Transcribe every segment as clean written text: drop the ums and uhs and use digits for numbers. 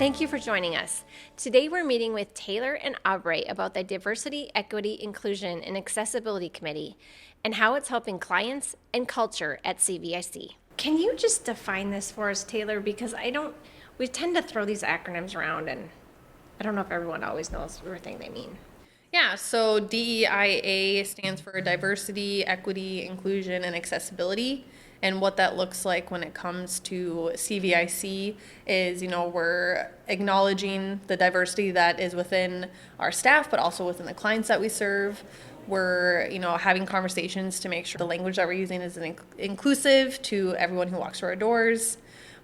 Thank you for joining us. Today we're meeting with Taylor and Aubrey about the Diversity, Equity, Inclusion, and Accessibility Committee and how it's helping clients and culture at CVIC. Can you just define this for us, Taylor? Because we tend to throw these acronyms around and I don't know if everyone always knows everything they mean. Yeah, so DEIA stands for Diversity, Equity, Inclusion, and Accessibility. And what that looks like when it comes to CVIC is, we're acknowledging the diversity that is within our staff, but also within the clients that we serve. We're, having conversations to make sure the language that we're using is inclusive to everyone who walks through our doors.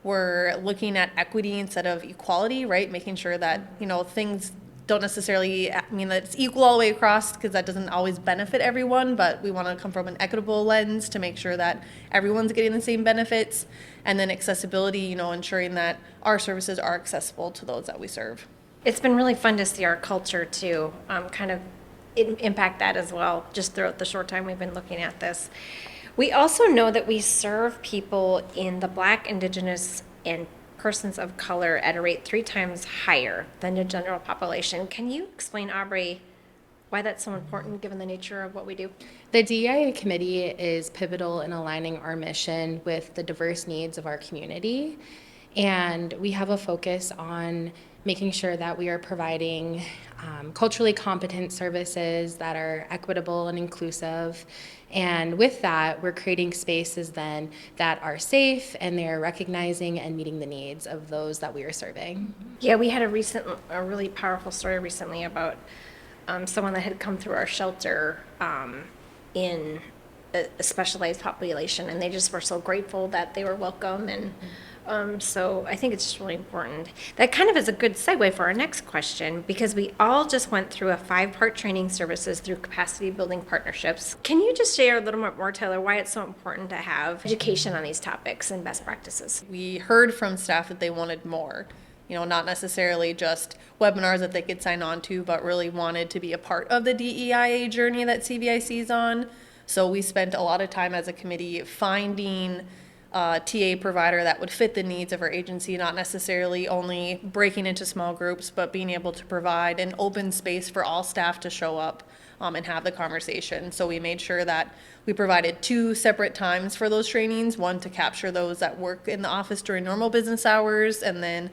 We're looking at equity instead of equality, right? Making sure that, things don't necessarily mean that it's equal all the way across, because that doesn't always benefit everyone, but we want to come from an equitable lens to make sure that everyone's getting the same benefits. And then accessibility, ensuring that our services are accessible to those that we serve. It's been really fun to see our culture to kind of impact that as well, just throughout the short time we've been looking at this. We also know that we serve people in the Black, Indigenous, and persons of color at a rate 3 times higher than the general population. Can you explain, Aubrey, why that's so important given the nature of what we do? The DEIA committee is pivotal in aligning our mission with the diverse needs of our community. And we have a focus on making sure that we are providing culturally competent services that are equitable and inclusive. And with that, we're creating spaces then that are safe and they're recognizing and meeting the needs of those that we are serving. Yeah, we had a really powerful story recently about someone that had come through our shelter in a specialized population, and they just were so grateful that they were welcome. And so I think it's just really important. That kind of is a good segue for our next question, because we all just went through a 5-part training services through capacity building partnerships. Can you just share a little bit more, Taylor, why it's so important to have education on these topics and best practices? We heard from staff that they wanted more. Not necessarily just webinars that they could sign on to, but really wanted to be a part of the DEIA journey that CVIC is on. So we spent a lot of time as a committee finding a TA provider that would fit the needs of our agency, not necessarily only breaking into small groups, but being able to provide an open space for all staff to show up and have the conversation. So we made sure that we provided 2 separate times for those trainings, one to capture those that work in the office during normal business hours, and then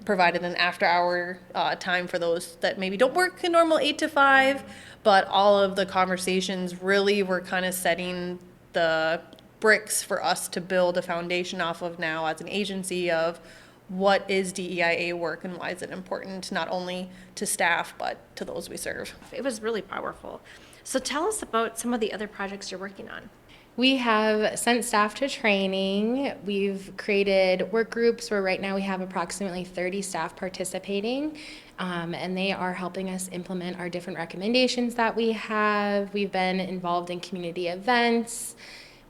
provided an after-hour time for those that maybe don't work in normal 8 to 5, but all of the conversations really were kind of setting the bricks for us to build a foundation off of now as an agency of what is DEIA work and why is it important not only to staff but to those we serve. It was really powerful. So tell us about some of the other projects you're working on. We have sent staff to training. We've created work groups where right now we have approximately 30 staff participating, and they are helping us implement our different recommendations that we have. We've been involved in community events.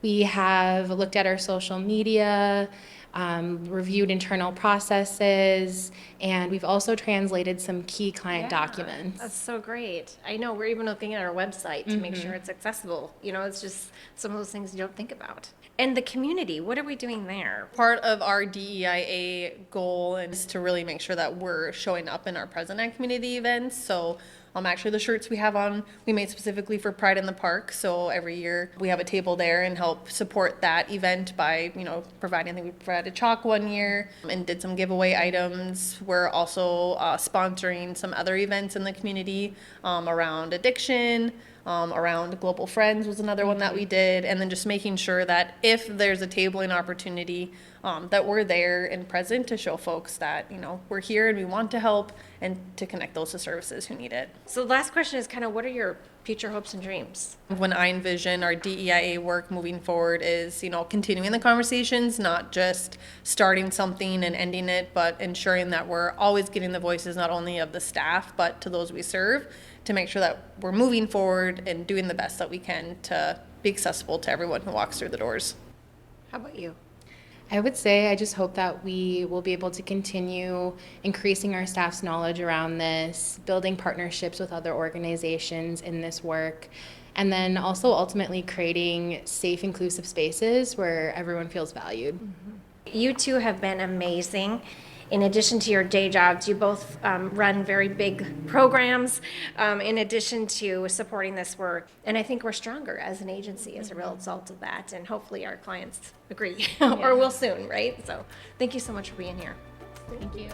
We have looked at our social media, reviewed internal processes, and we've also translated some key client documents. That's so great. I know, we're even looking at our website to make sure it's accessible. It's just some of those things you don't think about. And the community, what are we doing there? Part of our DEIA goal is to really make sure that we're showing up and are present at community events. So actually the shirts we have on, we made specifically for Pride in the Park. So every year we have a table there and help support that event by, providing, I think we provided chalk one year and did some giveaway items. We're also sponsoring some other events in the community around addiction, around Global Friends was another one that we did. And then just making sure that if there's a tabling opportunity, that we're there and present to show folks that, we're here and we want to help and to connect those to services who need it. So the last question is kind of, what are your future hopes and dreams? When I envision our DEIA work moving forward is, continuing the conversations, not just starting something and ending it, but ensuring that we're always getting the voices not only of the staff, but to those we serve, to make sure that we're moving forward and doing the best that we can to be accessible to everyone who walks through the doors. How about you? I would say I just hope that we will be able to continue increasing our staff's knowledge around this, building partnerships with other organizations in this work, and then also ultimately creating safe, inclusive spaces where everyone feels valued. You two have been amazing. in addition to your day jobs, you both run very big programs in addition to supporting this work. And I think we're stronger as an agency as a result of that. And hopefully our clients agree or will soon, right? So thank you so much for being here. Thank you.